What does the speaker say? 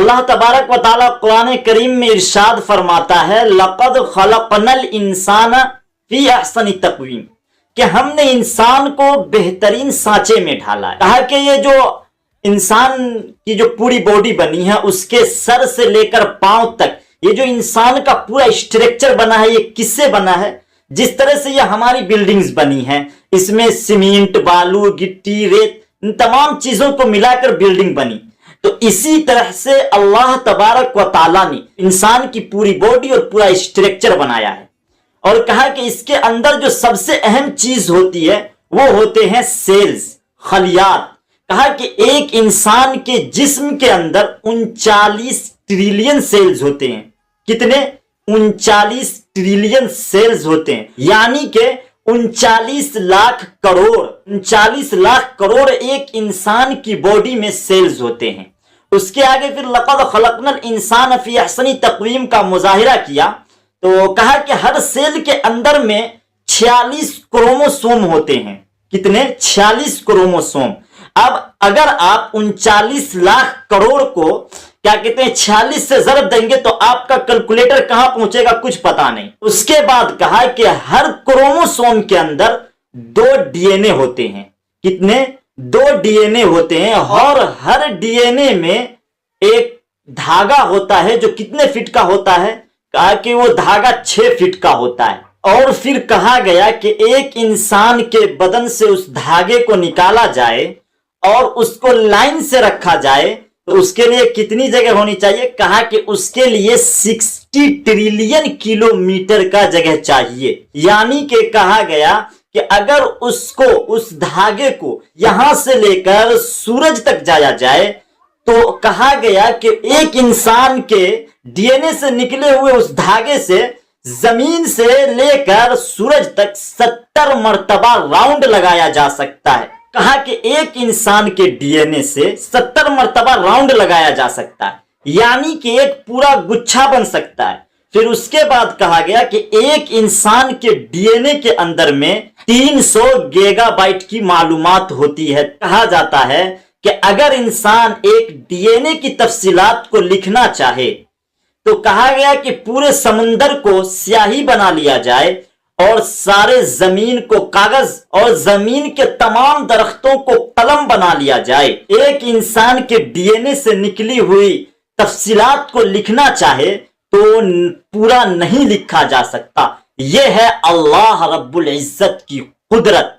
اللہ تبارک و تعالی قرآن کریم میں ارشاد فرماتا ہے لقد خلقنا الانسان فی احسن تقویم، کہ ہم نے انسان کو بہترین سانچے میں ڈھالا ہے۔ کہا کہ یہ جو انسان کی جو پوری باڈی بنی ہے، اس کے سر سے لے کر پاؤں تک یہ جو انسان کا پورا اسٹرکچر بنا ہے، یہ کس سے بنا ہے؟ جس طرح سے یہ ہماری بلڈنگز بنی ہیں، اس میں سیمنٹ، بالو، گٹی، ریت، ان تمام چیزوں کو ملا کر بلڈنگ بنی۔ تو اسی طرح سے اللہ تبارک و تعالیٰ نے انسان کی پوری باڈی اور پورا اسٹرکچر بنایا ہے، اور کہا کہ اس کے اندر جو سب سے اہم چیز ہوتی ہے وہ ہوتے ہیں سیلز، خلیات۔ کہا کہ ایک انسان کے جسم کے اندر 39 ٹریلین سیلز ہوتے ہیں۔ کتنے؟ 39 ٹریلین سیلز ہوتے ہیں، یعنی کہ 39 لاکھ کروڑ ایک انسان کی باڈی میں سیلز ہوتے ہیں۔ اس کے آگے پھر لقد خلقنا الانسان فی احسن تقویم کا مظاہرہ کیا تو کہا کہ ہر سیل کے اندر میں 46 کروموسوم ہوتے ہیں۔ کتنے؟ 46 کروموسوم۔ اب اگر آپ 39 لاکھ کروڑ کو کیا کہتے ہیں 46 سے ضرب دیں گے تو آپ کا کیلکولیٹر کہاں پہنچے گا کچھ پتا نہیں۔ اس کے بعد کہا کہ ہر کروموسوم کے اندر 2 ڈی این اے ہوتے ہیں۔ کتنے؟ 2 ڈی این اے ہوتے ہیں، اور ہر ڈی این اے میں ایک دھاگا ہوتا ہے جو کتنے فٹ کا ہوتا ہے؟ کہا کہ وہ دھاگا 6 فٹ کا ہوتا ہے۔ اور پھر کہا گیا کہ ایک انسان کے بدن سے اس دھاگے کو نکالا جائے اور اس کو لائن سے رکھا جائے تو اس کے لیے کتنی جگہ ہونی چاہیے؟ کہا کہ اس کے لیے 60 ٹریلین کلومیٹر کا جگہ چاہیے۔ یعنی کہ کہا گیا کہ اگر اس دھاگے کو یہاں سے لے کر سورج تک جایا جائے تو کہا گیا کہ ایک انسان کے ڈی این اے سے نکلے ہوئے اس دھاگے سے زمین سے لے کر سورج تک 70 مرتبہ راؤنڈ لگایا جا سکتا ہے۔ کہا کہ ایک انسان کے ڈی این اے سے 70 مرتبہ راؤنڈ لگایا جا سکتا ہے، یعنی کہ ایک پورا گچھا بن سکتا ہے۔ پھر اس کے بعد کہا گیا کہ ایک انسان کے ڈی این اے کے اندر میں 300 گیگا بائٹ کی معلومات ہوتی ہے۔ کہا جاتا ہے کہ اگر انسان ایک ڈی این اے کی تفصیلات کو لکھنا چاہے تو کہا گیا کہ پورے سمندر کو سیاہی بنا لیا جائے اور سارے زمین کو کاغذ اور زمین کے تمام درختوں کو قلم بنا لیا جائے، ایک انسان کے ڈی این اے سے نکلی ہوئی تفصیلات کو لکھنا چاہے تو پورا نہیں لکھا جا سکتا۔ یہ ہے اللہ رب العزت کی قدرت۔